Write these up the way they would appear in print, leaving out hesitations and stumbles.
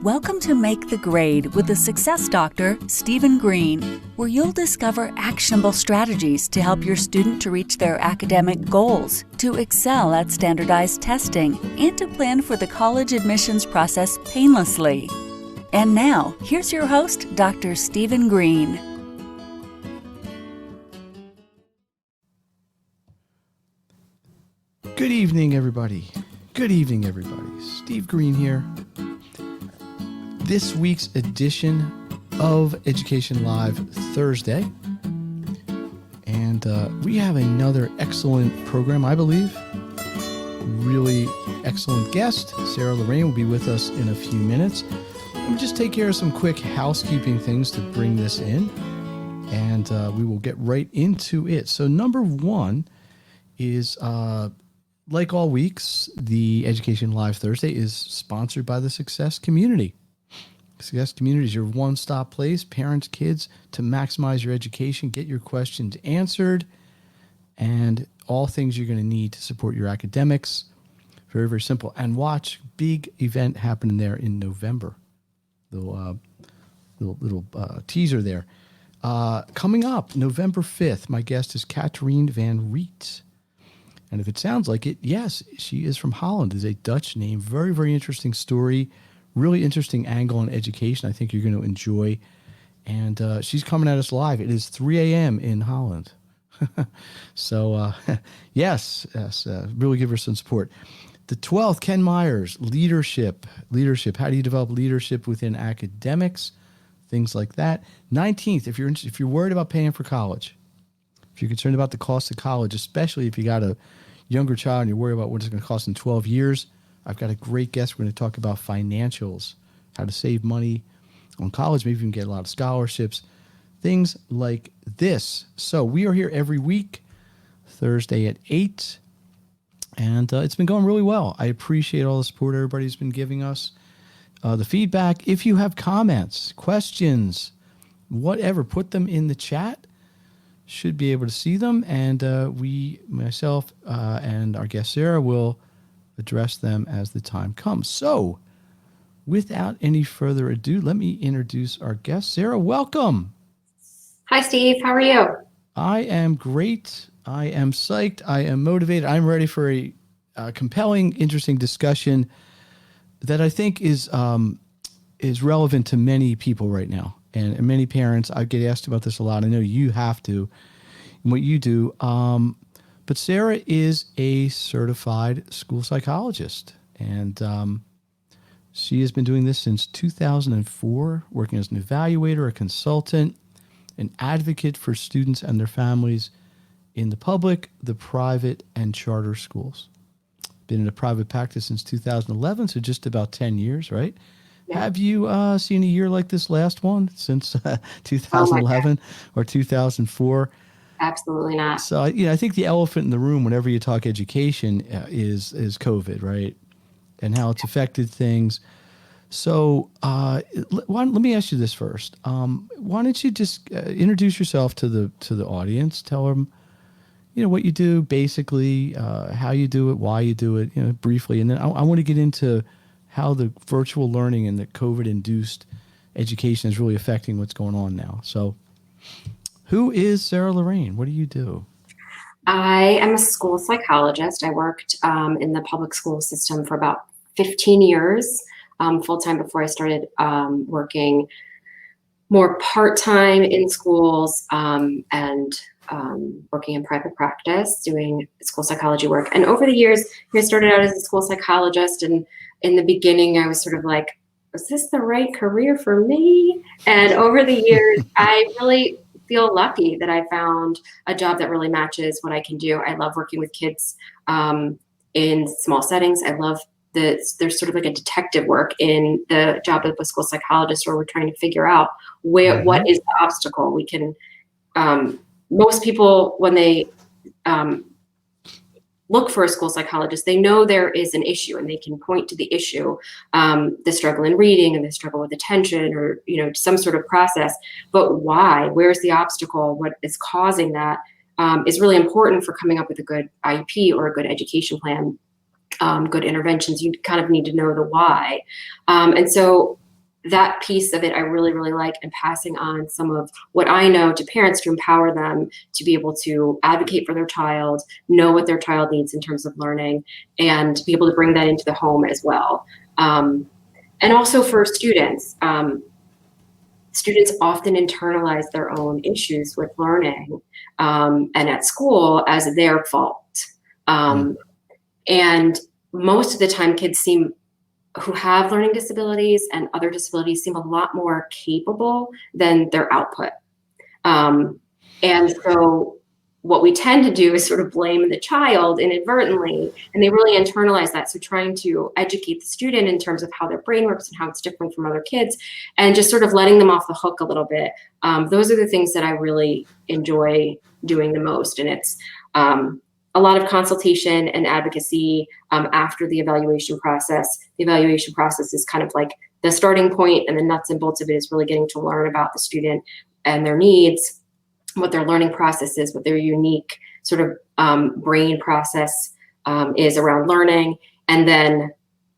Welcome to Make the Grade with the Success Doctor, Stephen Green, where you'll discover actionable strategies to help your student to reach their academic goals, to excel at standardized testing, and to plan for the college admissions process painlessly. And now, here's your host, Dr. Stephen Green. Good evening, everybody. Good evening, everybody. Steve Green here. This week's edition of Education Live Thursday. And we have another excellent program, I believe. Really excellent guest. Sarah Lorraine will be with us in a few minutes. We'll just take care of some quick housekeeping things to bring this in. And we will get right into it. So number one is, like all weeks, the Education Live Thursday is sponsored by the Success Community. Success Community is your one-stop place, parents, kids, to maximize your education, get your questions answered, and all things you're going to need to support your academics. Very, very simple. And watch, big event happening there in November. Little teaser there. Coming up, November 5th, my guest is Katrien van Riet. And if it sounds like it, yes, she is from Holland. Is a Dutch name. Very, very interesting story. Really interesting angle on education I think you're going to enjoy. And she's coming at us live. It is 3 a.m. in Holland. So, yes, really give her some support. The 12th, Ken Myers, leadership. How do you develop leadership within academics? Things like that. 19th, if you're worried about paying for college, if you're concerned about the cost of college, especially if you got a younger child and you're worried about what it's going to cost in 12 years, I've got a great guest. We're going to talk about financials, how to save money on college, maybe even get a lot of scholarships, things like this. So we are here every week, Thursday at 8, and it's been going really well. I appreciate all the support everybody's been giving us, the feedback. If you have comments, questions, whatever, put them in the chat. Should be able to see them, and myself and our guest Sarah will address them as the time comes. So, without any further ado, let me introduce our guest. Sarah, welcome. Hi, Steve. How are you? I am great. I am psyched. I am motivated. I'm ready for a compelling, interesting discussion that I think is relevant to many people right now. And many parents, I get asked about this a lot. I know you have to, in what you do. But Sarah is a certified school psychologist. And she has been doing this since 2004, working as an evaluator, a consultant, an advocate for students and their families in the public, the private, and charter schools. Been in a private practice since 2011, so just about 10 years, right? Yeah. Have you seen a year like this last one since 2011 or 2004? Absolutely not. So, I think the elephant in the room whenever you talk education is COVID, right? And how it's affected things. So let me ask you this first. Why don't you just introduce yourself to the audience? Tell them, what you do, basically, how you do it, why you do it, briefly. And then I want to get into how the virtual learning and the COVID-induced education is really affecting what's going on now. So who is Sarah Lorraine? What do you do? I am a school psychologist. I worked in the public school system for about 15 years, full-time before I started working more part-time in schools and working in private practice, doing school psychology work. And over the years, I started out as a school psychologist, and in the beginning, I was sort of like, is this the right career for me? And over the years, I really feel lucky that I found a job that really matches what I can do. I love working with kids in small settings. I love there's sort of like a detective work in the job of a school psychologist, where we're trying to figure out what is the obstacle. We can, most people, when they look for a school psychologist, they know there is an issue and they can point to the issue, the struggle in reading and the struggle with attention, or, some sort of process. But why? Where's the obstacle? What is causing that is really important for coming up with a good IEP or a good education plan, good interventions. You kind of need to know the why. And so that piece of it I really, really like, and passing on some of what I know to parents to empower them to be able to advocate for their child, know what their child needs in terms of learning, and be able to bring that into the home as well. And also for students, students often internalize their own issues with learning and at school as their fault. And most of the time, kids who have learning disabilities and other disabilities seem a lot more capable than their output. And so what we tend to do is sort of blame the child inadvertently, and they really internalize that. So trying to educate the student in terms of how their brain works and how it's different from other kids, and just sort of letting them off the hook a little bit. Those are the things that I really enjoy doing the most. And it's a lot of consultation and advocacy after the evaluation process. The evaluation process is kind of like the starting point, and the nuts and bolts of it is really getting to learn about the student and their needs, what their learning process is, what their unique sort of brain process is around learning. And then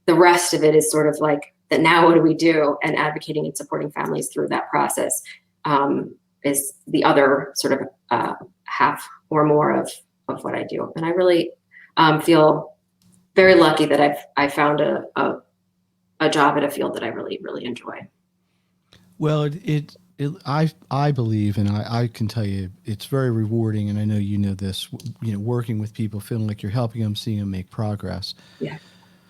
the rest of it is sort of like that. Now what do we do? And advocating and supporting families through that process is the other sort of half or more of what I do. And I really feel very lucky that I found a job at a field that I really, really enjoy. Well, I believe, and I can tell you, it's very rewarding, and I know you know this, working with people, feeling like you're helping them, seeing them make progress. Yeah.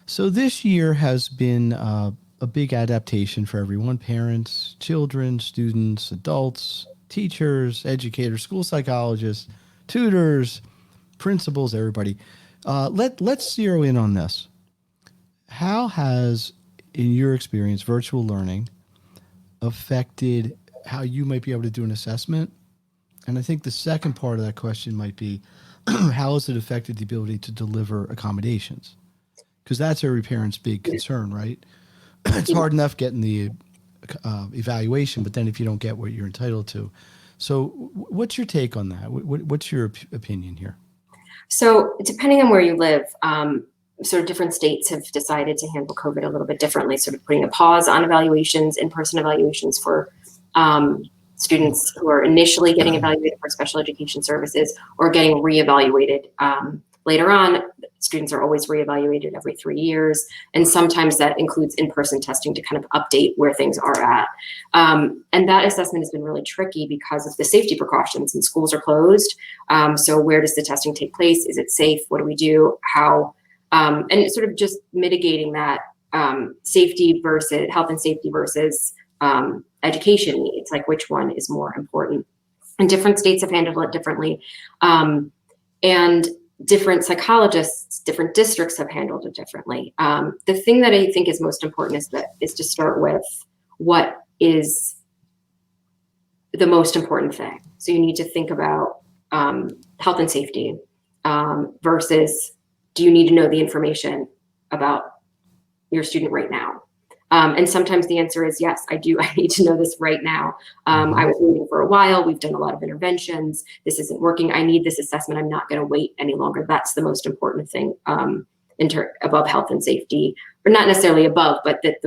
So this year has been a big adaptation for everyone: parents, children, students, adults, teachers, educators, school psychologists, tutors, principals, everybody. Let's zero in on this. How has, in your experience, virtual learning affected how you might be able to do an assessment? And I think the second part of that question might be, how has it affected the ability to deliver accommodations? Because that's every parent's big concern, right? It's hard enough getting the evaluation, but then if you don't get what you're entitled to. So what's your take on that? What's your opinion here? So depending on where you live, sort of different states have decided to handle COVID a little bit differently, sort of putting a pause on evaluations, in-person evaluations for students who are initially getting evaluated for special education services or getting reevaluated later on. Students are always reevaluated every 3 years. And sometimes that includes in-person testing to kind of update where things are at. And that assessment has been really tricky because of the safety precautions, and schools are closed. So where does the testing take place? Is it safe? What do we do? How? And it's sort of just mitigating that safety versus health and safety versus education needs, like which one is more important. And different states have handled it differently. And different psychologists, different districts have handled it differently. The thing that I think is most important is to start with what is the most important thing. So you need to think about health and safety versus, do you need to know the information about your student right now? And sometimes the answer is yes, I do. I need to know this right now. I was waiting for a while. We've done a lot of interventions. This isn't working. I need this assessment. I'm not going to wait any longer. That's the most important thing above health and safety, or not necessarily above, but that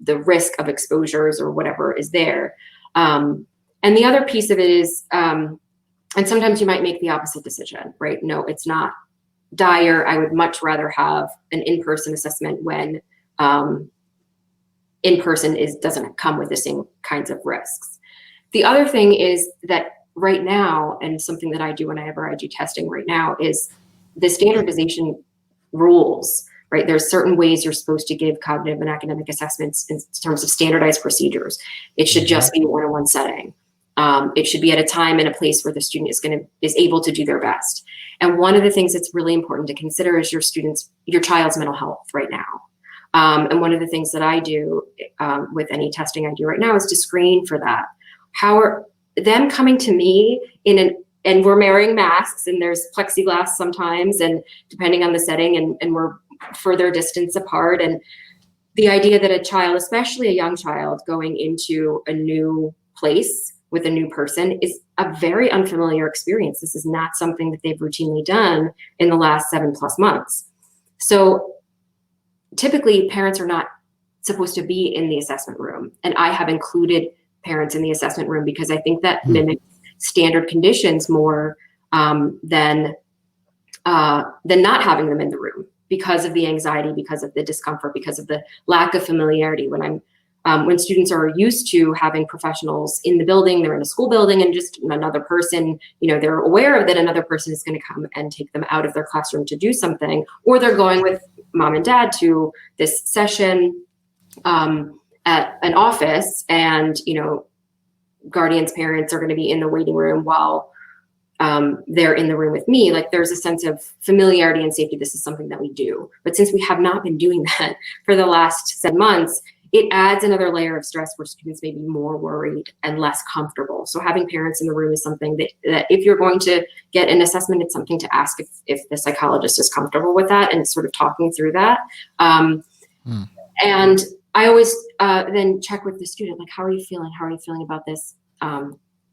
the risk of exposures or whatever is there. And the other piece of it is, and sometimes you might make the opposite decision, right? No, it's not dire. I would much rather have an in-person assessment when in-person doesn't come with the same kinds of risks. The other thing is that right now, and something that I do whenever I do testing right now, is the standardization rules, right? There's certain ways you're supposed to give cognitive and academic assessments in terms of standardized procedures. It should just be a one-on-one setting. It should be at a time and a place where the student is able to do their best. And one of the things that's really important to consider is your child's mental health right now. And one of the things that I do with any testing I do right now is to screen for that. How are them coming to me and we're wearing masks, and there's plexiglass sometimes, and depending on the setting, and we're further distance apart. And the idea that a child, especially a young child, going into a new place with a new person is a very unfamiliar experience. This is not something that they've routinely done in the last 7+ months. So typically parents are not supposed to be in the assessment room. And I have included parents in the assessment room because I think that mimics standard conditions more than not having them in the room because of the anxiety, because of the discomfort, because of the lack of familiarity. When students are used to having professionals in the building, they're in a school building, and just another person, they're aware that another person is going to come and take them out of their classroom to do something, or they're going with mom and dad to this session at an office, and guardians, parents are going to be in the waiting room while they're in the room with me. Like, there's a sense of familiarity and safety. This is something that we do. But since we have not been doing that for the last 7 months, it adds another layer of stress where students may be more worried and less comfortable. So having parents in the room is something that if you're going to get an assessment, it's something to ask if the psychologist is comfortable with that and sort of talking through that. And I always then check with the student, like, how are you feeling? How are you feeling about this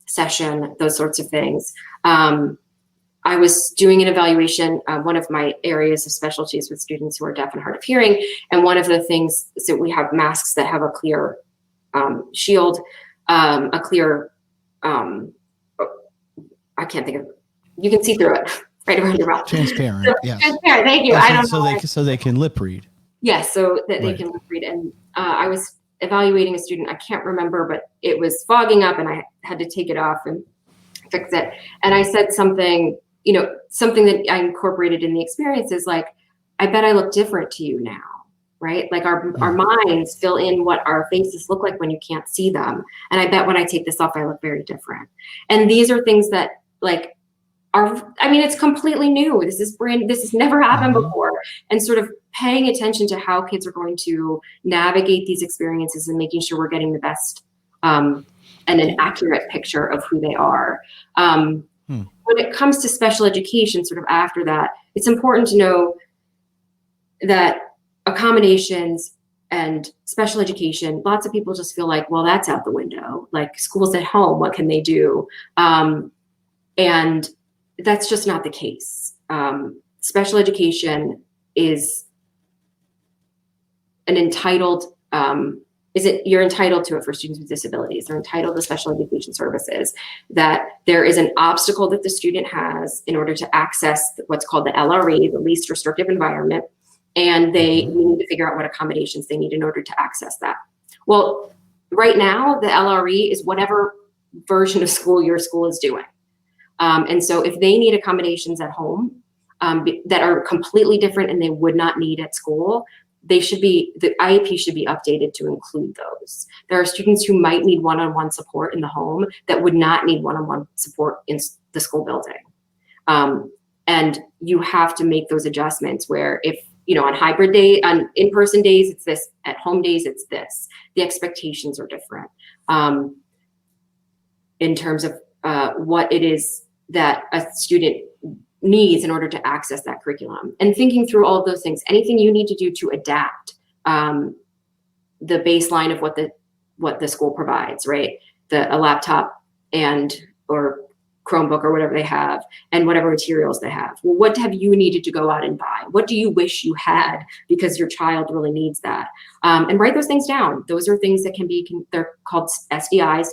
session? Those sorts of things. I was doing an evaluation, one of my areas of specialties with students who are deaf and hard of hearing. And one of the things, so we have masks that have a clear shield, a clear, I can't think of, you can see through it right around your mouth. Transparent, yeah. Transparent, thank you. I don't know. So they can lip read. Yes, so that they can lip read. And I was evaluating a student, I can't remember, but it was fogging up and I had to take it off and fix it. And I said something, something that I incorporated in the experience is like, I bet I look different to you now, right? Like our minds fill in what our faces look like when you can't see them. And I bet when I take this off, I look very different. And these are things that it's completely new. This has never happened before. And sort of paying attention to how kids are going to navigate these experiences and making sure we're getting the best and an accurate picture of who they are. When it comes to special education, sort of after that, it's important to know that accommodations and special education, lots of people just feel like, well, that's out the window. Like, school's at home, what can they do? And that's just not the case. Special education is an entitled, you're entitled to it for students with disabilities. They're entitled to special education services, that there is an obstacle that the student has in order to access what's called the LRE, the least restrictive environment, and they need to figure out what accommodations they need in order to access that. Well, right now, the LRE is whatever version of school your school is doing. And so if they need accommodations at home that are completely different and they would not need at school, the IEP should be updated to include those. There are students who might need one-on-one support in the home that would not need one-on-one support in the school building. And you have to make those adjustments where if, on hybrid day, on in-person days, it's this, at home days, it's this. The expectations are different in terms of what it is that a student needs in order to access that curriculum, and thinking through all of those things, anything you need to do to adapt the baseline of what the school provides, right? A laptop or Chromebook or whatever they have, and whatever materials they have. Well, what have you needed to go out and buy? What do you wish you had because your child really needs that? And write those things down. Those are things that they're called SDIs,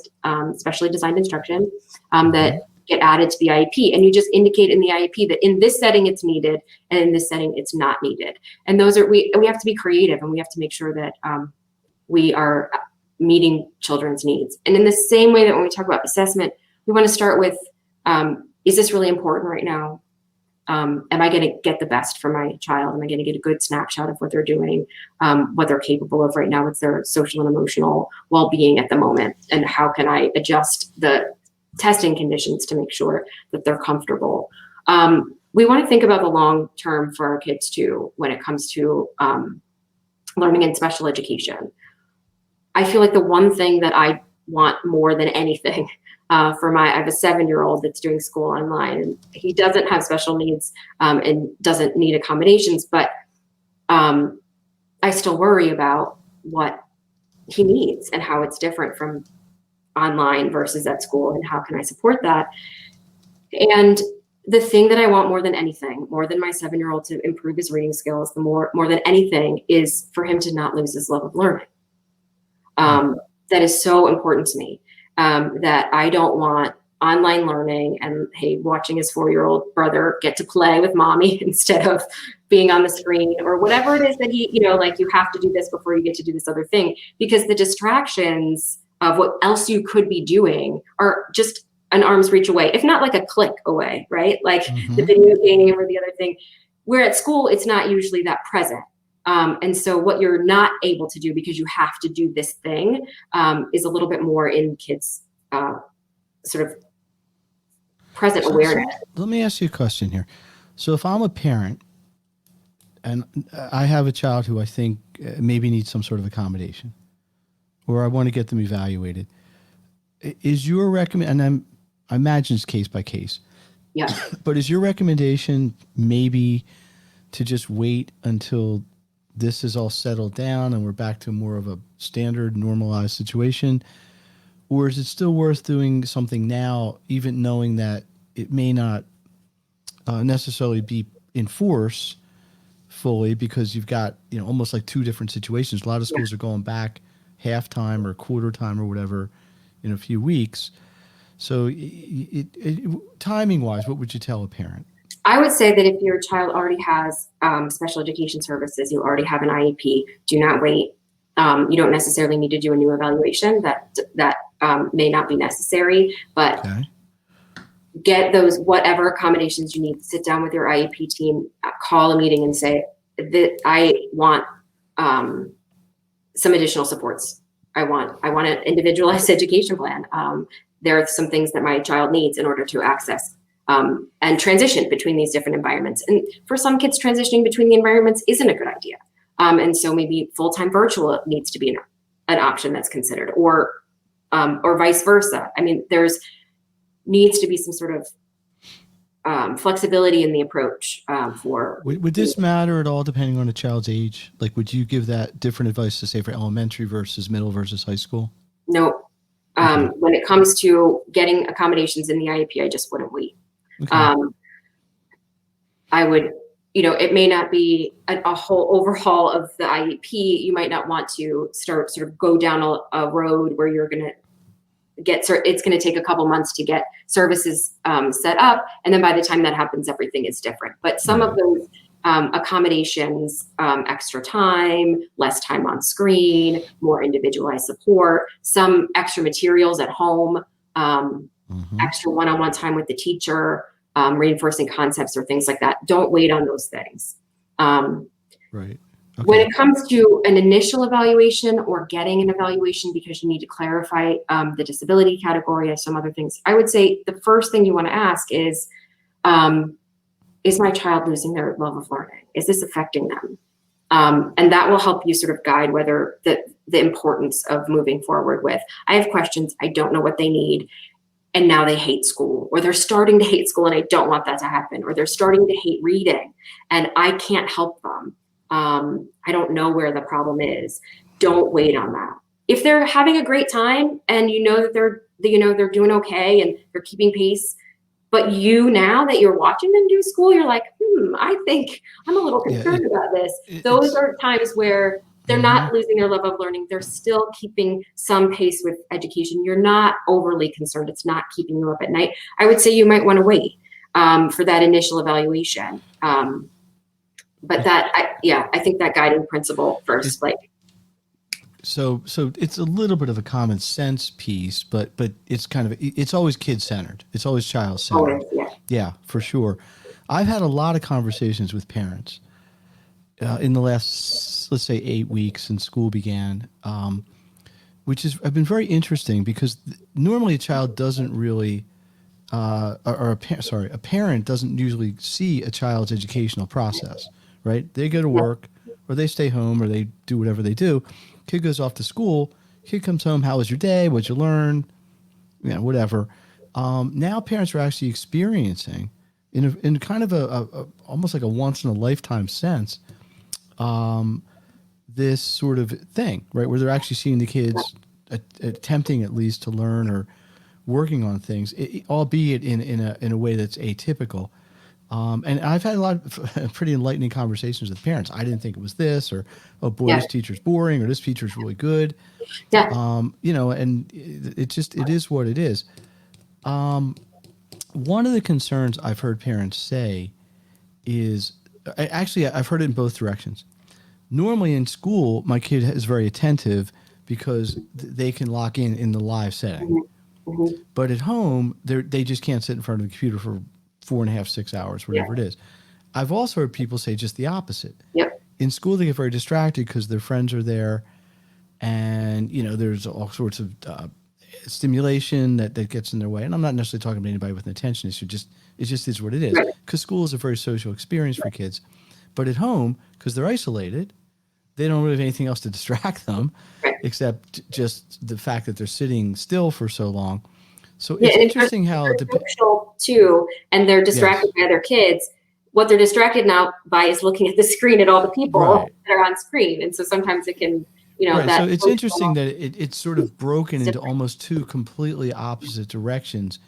specially designed instruction, that get added to the IEP, and you just indicate in the IEP that in this setting it's needed and in this setting it's not needed. And those are, we have to be creative, and we have to make sure that we are meeting children's needs. And in the same way that when we talk about assessment, we want to start with, is this really important right now? Am I going to get the best for my child? Am I going to get a good snapshot of what they're doing, what they're capable of right now with their social and emotional well-being at the moment? And how can I adjust the testing conditions to make sure that they're comfortable? We want to think about the long term for our kids too, when it comes to learning in special education. I feel like the one thing that I want more than anything I have a 7-year-old that's doing school online, and he doesn't have special needs and doesn't need accommodations, but I still worry about what he needs and how it's different from online versus at school, and how can I support that? And the thing that I want more than anything, more than my 7-year-old to improve his reading skills, more than anything is for him to not lose his love of learning. That is so important to me, that I don't want online learning and, hey, watching his 4-year-old brother get to play with mommy instead of being on the screen, or whatever it is that he, like, you have to do this before you get to do this other thing, because the distractions of what else you could be doing are just an arm's reach away, if not like a click away, right? Like the video game or the other thing, where at school, it's not usually that present. And so what you're not able to do because you have to do this thing is a little bit more in kids' sort of present awareness. So let me ask you a question here. So if I'm a parent and I have a child who I think maybe needs some sort of accommodation, or I want to get them evaluated, is your recommend? I imagine it's case by case. Yeah. But is your recommendation maybe to just wait until this is all settled down and we're back to more of a standard normalized situation? Or is it still worth doing something now, even knowing that it may not necessarily be in force fully, because you've got, almost like two different situations. A lot of schools are going back half-time or quarter time or whatever in a few weeks. So timing-wise, what would you tell a parent? I would say that if your child already has special education services, you already have an IEP, do not wait. You don't necessarily need to do a new evaluation. That may not be necessary, but get those whatever accommodations you need. Sit down with your IEP team, call a meeting and say that I want some additional supports. I want an individualized education plan. There are some things that my child needs in order to access and transition between these different environments. And for some kids, transitioning between the environments isn't a good idea. And so maybe full-time virtual needs to be an option that's considered, or vice versa. I mean, there's needs to be some sort of flexibility in the approach for. Would this matter at all depending on a child's age? Like, would you give that different advice to say for elementary versus middle versus high school? No. When it comes to getting accommodations in the IEP, I just wouldn't wait. Okay. I would, it may not be a whole overhaul of the IEP. You might not want to sort of go down a road where you're going to it's going to take a couple months to get services set up. And then by the time that happens, everything is different. But some of those accommodations, extra time, less time on screen, more individualized support, some extra materials at home, extra one-on-one time with the teacher, reinforcing concepts or things like that. Don't wait on those things. Right. Okay. When it comes to an initial evaluation or getting an evaluation because you need to clarify the disability category or some other things, I would say the first thing you want to ask is my child losing their love of learning? Is this affecting them? And that will help you sort of guide whether the importance of moving forward with, I have questions, I don't know what they need, and now they hate school, or they're starting to hate school and I don't want that to happen, or they're starting to hate reading and I can't help them. I don't know where the problem is. Don't wait on that. If they're having a great time and that they're doing okay and they're keeping pace, but now that you're watching them do school, you're like, I think I'm a little concerned about this. Those are times where they're not losing their love of learning. They're still keeping some pace with education. You're not overly concerned. It's not keeping you up at night. I would say you might want to wait for that initial evaluation. But I think that guiding principle first, So it's a little bit of a common sense piece, but it's it's always kid centered. It's always child centered. Yeah, for sure. I've had a lot of conversations with parents in the last, let's say, 8 weeks since school began, which have been very interesting because normally a child doesn't really, a parent doesn't usually see a child's educational process, right? They go to work or they stay home or they do whatever they do. Kid goes off to school. Kid comes home. How was your day? What'd you learn? Whatever. Now parents are actually experiencing, in kind of a almost like a once in a lifetime sense, this sort of thing, right? Where they're actually seeing the kids attempting at least to learn or working on things, albeit in a way that's atypical. And I've had a lot of pretty enlightening conversations with parents. I didn't think it was this, or, oh boy, Yeah. this teacher's boring, or this teacher's really good. Yeah. And it is what it is. One of the concerns I've heard parents say is, I've heard it in both directions. Normally in school, my kid is very attentive because they can lock in the live setting. Mm-hmm. But at home, they just can't sit in front of the computer for 4.5, 6 hours, whatever it is. I've also heard people say just the opposite. Yep. In school, they get very distracted because their friends are there, and there's all sorts of stimulation that gets in their way. And I'm not necessarily talking about anybody with an attention issue. It just is what it is. Right. Because school is a very social experience for kids. But at home, because they're isolated, they don't really have anything else to distract them, except just the fact that they're sitting still for so long. So it's interesting how social too, and they're distracted by other kids. What they're distracted now by is looking at the screen at all the people that are on screen, and so sometimes it can, so it's interesting that it's sort of broken into almost two completely opposite directions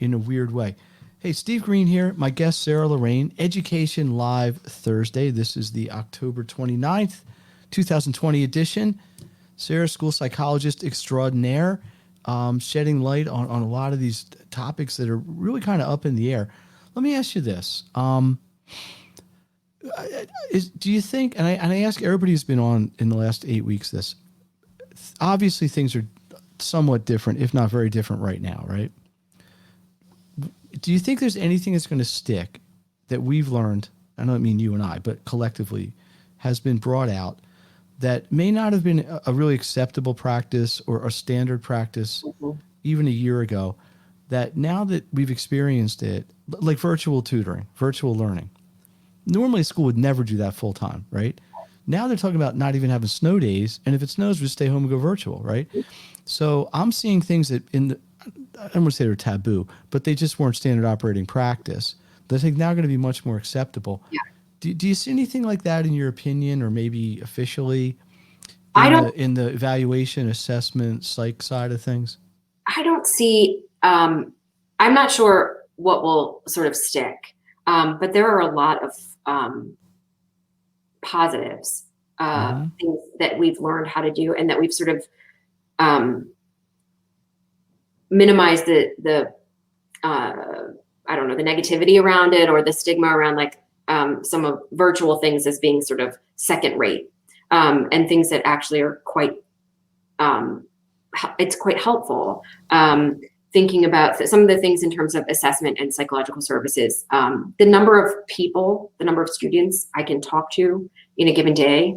in a weird way. Hey, Steve Green here. My guest, Sarah Lorraine, Education Live Thursday. This is the October 29th, 2020 edition. Sarah, school psychologist extraordinaire, shedding light on a lot of these topics that are really kind of up in the air. Let me ask you this. Do you think, and I ask everybody who's been on in the last 8 weeks this, obviously things are somewhat different, if not very different right now, right? Do you think there's anything that's going to stick that we've learned, I don't mean you and I, but collectively has been brought out that may not have been a really acceptable practice or a standard practice even a year ago, that now that we've experienced it, like virtual tutoring, virtual learning, normally school would never do that full time, right? Now they're talking about not even having snow days, and if it snows, we just stay home and go virtual, right? So I'm seeing things that I don't want to say they're taboo, but they just weren't standard operating practice. That I think now going to be much more acceptable. Yeah. Do you see anything like that in your opinion, or maybe officially in the evaluation, assessment, psych side of things? I don't see, I'm not sure what will sort of stick, but there are a lot of positives, things that we've learned how to do, and that we've sort of minimized the I don't know, the negativity around it, or the stigma around like some of virtual things as being sort of second rate, and things that actually are quite, it's quite helpful. Thinking about some of the things in terms of assessment and psychological services, the number of people, the number of students I can talk to in a given day,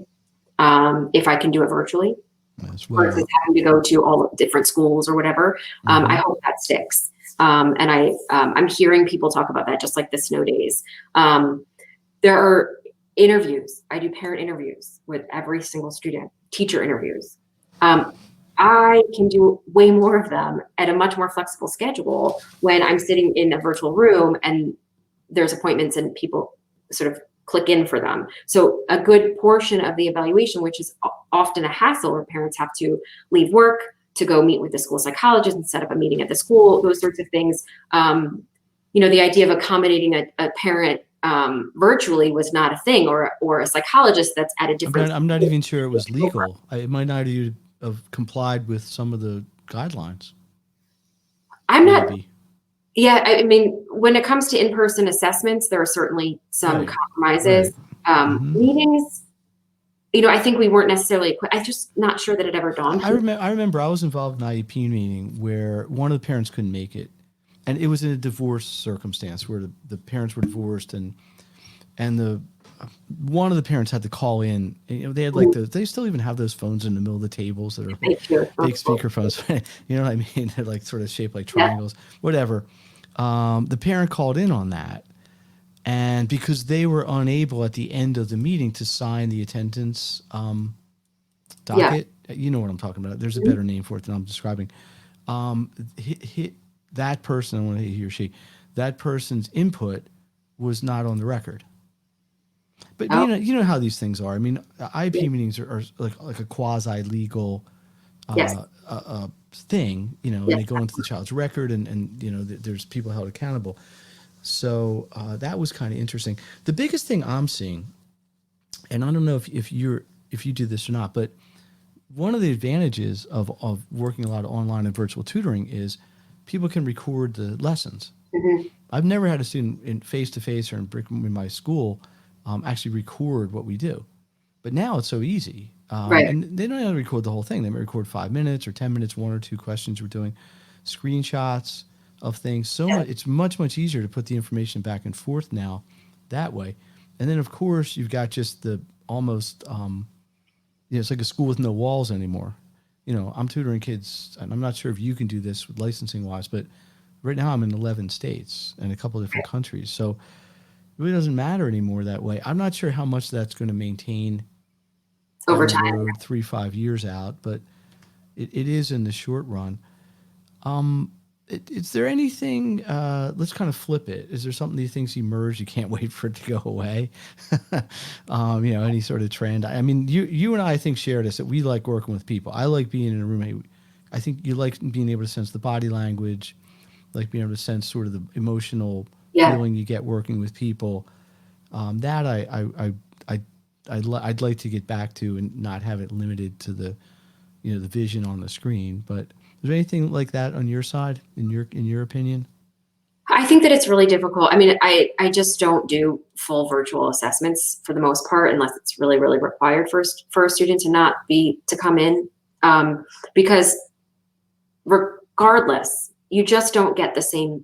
if I can do it virtually, versus having to go to all different schools or whatever. I hope that sticks. And I'm hearing people talk about that, just like the snow days. There are interviews. I do parent interviews with every single student, teacher interviews. I can do way more of them at a much more flexible schedule when I'm sitting in a virtual room and there's appointments and people sort of click in for them. So a good portion of the evaluation, which is often a hassle where parents have to leave work to go meet with the school psychologist and set up a meeting at the school, those sorts of things. The idea of accommodating a parent virtually was not a thing, or a psychologist that's at a different. I'm not even sure it was legal. It might not have complied with some of the guidelines. I'm not. Yeah, I mean, when it comes to in-person assessments, there are certainly some compromises. Meetings, I think we weren't necessarily. I'm just not sure that it ever dawned. I remember I was involved in an IEP meeting where one of the parents couldn't make it, and it was in a divorce circumstance where the parents were divorced, and one of the parents had to call in. They had they still even have those phones in the middle of the tables that are big speaker phones. You know what I mean? They're like sort of shaped like triangles, whatever. The parent called in on that, and because they were unable at the end of the meeting to sign the attendance docket, you know what I'm talking about. There's a better name for it than I'm describing. That person, I want to say he or she, that person's input was not on the record. But you know how these things are. I mean, IEP meetings are like a quasi-legal Yes. thing, and Yes. they go into the child's record, and there's people held accountable. So that was kind of interesting. The biggest thing I'm seeing, and I don't know if you do this or not, but one of the advantages of working a lot of online and virtual tutoring is people can record the lessons. Mm-hmm. I've never had a student in face-to-face or in my school actually record what we do. But now it's so easy. Right. And they don't have to record the whole thing. They might record 5 minutes or 10 minutes, one or two questions we're doing, screenshots of things. So much, it's much, much easier to put the information back and forth now that way. And then, of course, you've got just the almost, it's like a school with no walls anymore. I'm tutoring kids, and I'm not sure if you can do this with licensing wise, but right now I'm in 11 states and a couple of different countries. So it really doesn't matter anymore that way. I'm not sure how much that's going to maintain Over time. road 3-5 years out, but it is in the short run. Is there anything, let's kind of flip it. Is there something you think's emerged? You can't wait for it to go away. Any sort of trend. I mean, you and I think share this, that we like working with people. I like being in a room. I think you like being able to sense the body language, like being able to sense sort of the emotional feeling you get working with people. That I'd like to get back to and not have it limited to the vision on the screen. But is there anything like that on your side, in your opinion? I think that it's really difficult. I mean, I just don't do full virtual assessments for the most part, unless it's really, really required for a student to come in, because regardless, you just don't get the same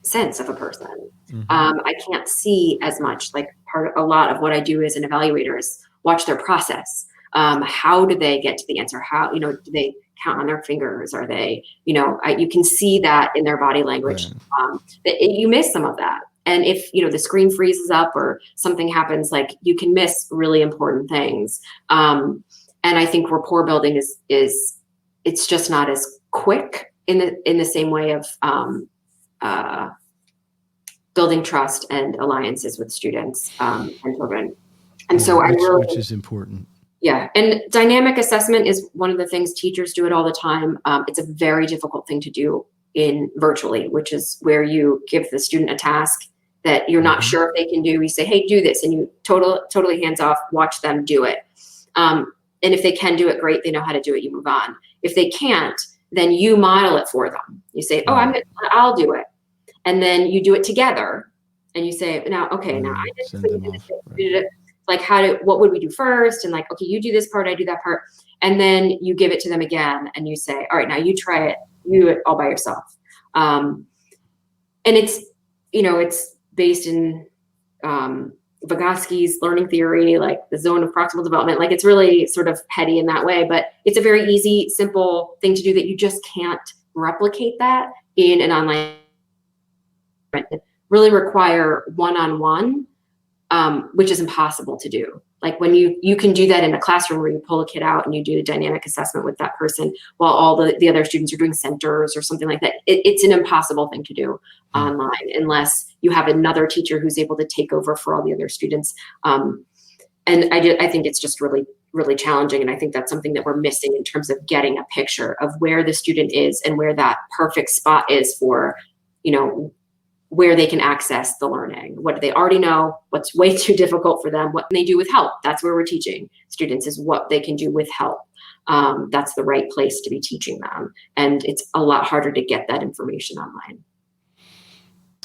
sense of a person. Mm-hmm. I can't see as much. Like a lot of what I do as an evaluator is watch their process. How do they get to the answer? How, do they count on their fingers? Are they, you can see that in their body language. Right. You miss some of that. And if, the screen freezes up or something happens, like you can miss really important things. And I think rapport building is it's just not as quick in the same way of, building trust and alliances with students and children. And so which is important. Yeah. And dynamic assessment is one of the things teachers do it all the time. It's a very difficult thing to do in virtually, which is where you give the student a task that you're not sure if they can do. You say, hey, do this. And you totally hands off, watch them do it. And if they can do it, great. They know how to do it. You move on. If they can't, then you model it for them. You say, oh, I'll do it. And then you do it together. And you say, now I did it. Like what would we do first? And like, okay, you do this part, I do that part. And then you give it to them again and you say, all right, now you try it, you do it all by yourself. And it's, it's based in Vygotsky's learning theory, like the zone of proximal development. Like it's really sort of heady in that way, but it's a very easy, simple thing to do that you just can't replicate that in an online. It really require one-on-one, which is impossible to do. Like when you can do that in a classroom where you pull a kid out and you do a dynamic assessment with that person while all the other students are doing centers or something like that. It's an impossible thing to do online unless you have another teacher who's able to take over for all the other students. And I think it's just really, really challenging. And I think that's something that we're missing in terms of getting a picture of where the student is and where that perfect spot is for, where they can access the learning. What do they already know? What's way too difficult for them? What can they do with help? That's where we're teaching students, is what they can do with help. That's the right place to be teaching them. And it's a lot harder to get that information online.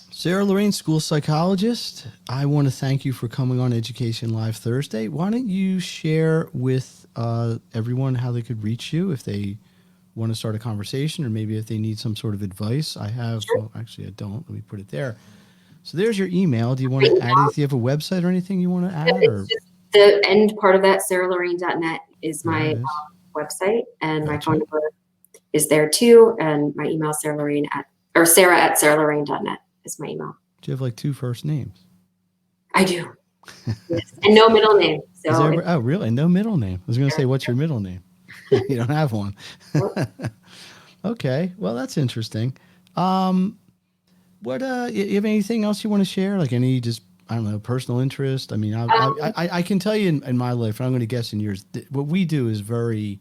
Sarah Lorraine, school psychologist, I want to thank you for coming on Education Live Thursday. Why don't you share with everyone how they could reach you if they want to start a conversation, or maybe if they need some sort of advice? I have, well, actually I don't, let me put it there. So there's your email. Do you want to add anything? Do you have a website or anything you want to add? It's just the end part of that, saralorraine.net is my website, and my phone number is there too. And my email, Sarah@saralorraine.net is my email. Do you have like 2 first names? I do. Yes. And no middle name. So oh, really? No middle name. I was going to say, what's your middle name? You don't have one. Okay. Well, that's interesting. What, you have anything else you want to share? Like any, just, I don't know, personal interest? I mean, I can tell you in my life, and I'm going to guess in yours, what we do is very,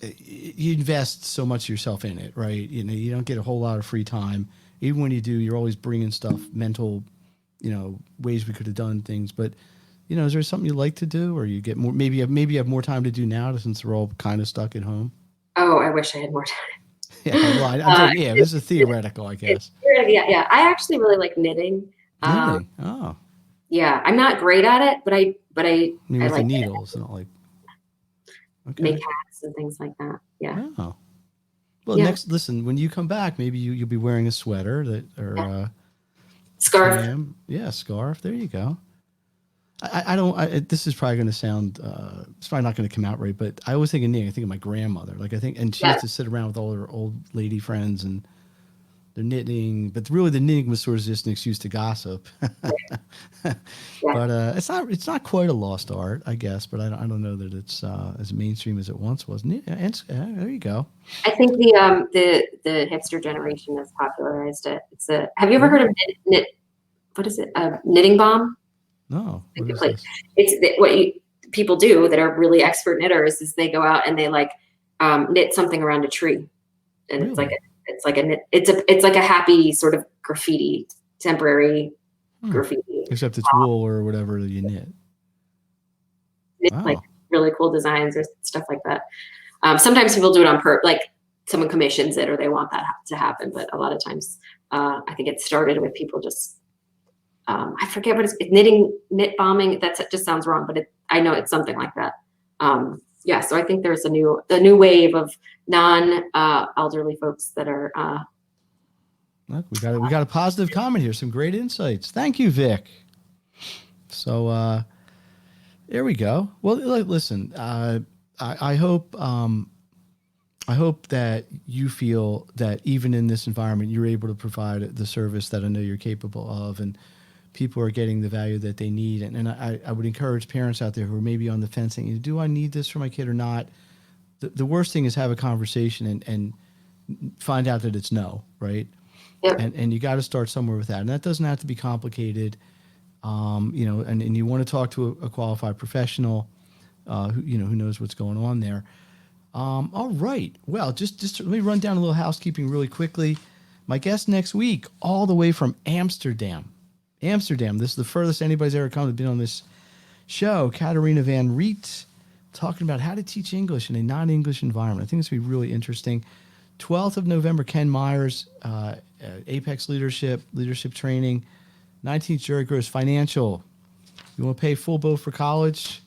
you invest so much of yourself in it, right? You know, you don't get a whole lot of free time. Even when you do, you're always bringing stuff, mental, ways we could have done things. But, is there something you like to do, or you get more? Maybe you have more time to do now since we're all kind of stuck at home. Oh, I wish I had more time. Yeah, well, I'm saying, this is theoretical, I guess. Yeah. I actually really like knitting. Knitting. Oh. Yeah, I'm not great at it, but I with like the needles and all like. Okay. Make hats and things like that. Yeah. Oh. Well, listen, when you come back, maybe you'll be wearing a sweater scarf. Yeah, scarf. There you go. This is probably going to sound, it's probably not going to come out right, but I always think of knitting. I think of my grandmother. And she used to sit around with all her old lady friends and they're knitting, but really the knitting was sort of just an excuse to gossip. But it's not quite a lost art, I guess. But I don't know that it's as mainstream as it once was. There you go. I think the hipster generation has popularized it. Have you ever heard of knit? What is it? Knitting bomb? No. What is this? It's what people do that are really expert knitters is they go out and they knit something around a tree, and really? it's like a happy sort of graffiti, temporary graffiti. Except it's wool or whatever you knit. Wow. Like really cool designs or stuff like that. Sometimes people do it on purpose, like someone commissions it or they want that to happen. But a lot of times, I think it started with people just, I forget what it's knit bombing. That just sounds wrong, but I know it's something like that. So I think there's a new wave of elderly folks that are. Look, we got a positive comment here. Some great insights. Thank you, Vic. So there we go. Well, listen. I hope that you feel that even in this environment, you're able to provide the service that I know you're capable of, and people are getting the value that they need. And I would encourage parents out there who are maybe on the fence saying, do I need this for my kid or not? The worst thing is have a conversation and find out that it's no, right? Yep. And you got to start somewhere with that. And that doesn't have to be complicated. And you want to talk to a qualified professional who knows what's going on there. All right. Well, just let me run down a little housekeeping really quickly. My guest next week, all the way from Amsterdam. This is the furthest anybody's ever come to be on this show. Katarina Van Riet, talking about how to teach English in a non-English environment. I think this will be really interesting. 12th of November, Ken Myers, Apex Leadership Training. 19th, Jerry Gross, Financial. You want to pay full boat for college?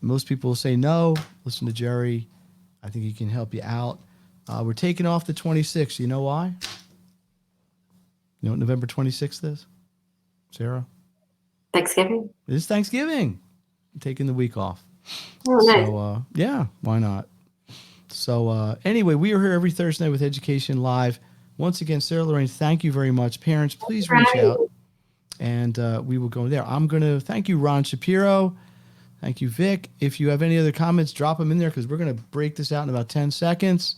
Most people will say no. Listen to Jerry. I think he can help you out. We're taking off the 26th. You know why? You know what November 26th is? Sarah? Thanksgiving? It is Thanksgiving. I'm taking the week off. Oh, nice. So, why not? So, anyway, we are here every Thursday night with Education Live. Once again, Sarah Lorraine, thank you very much. Parents, please reach out, and we will go there. I'm going to thank you, Ron Shapiro. Thank you, Vic. If you have any other comments, drop them in there because we're going to break this out in about 10 seconds.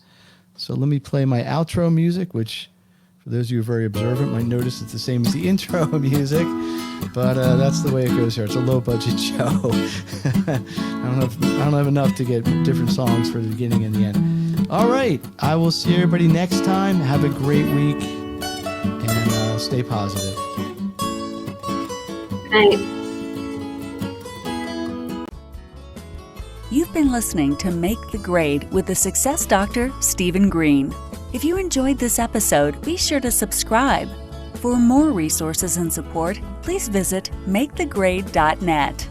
So let me play my outro music, which for those of you who are very observant might notice it's the same as the intro music. But that's the way it goes here. It's a low-budget show. I don't have enough to get different songs for the beginning and the end. All right. I will see everybody next time. Have a great week. And stay positive. Good night. You've been listening to Make the Grade with the Success Doctor, Stephen Green. If you enjoyed this episode, be sure to subscribe. For more resources and support, please visit makethegrade.net.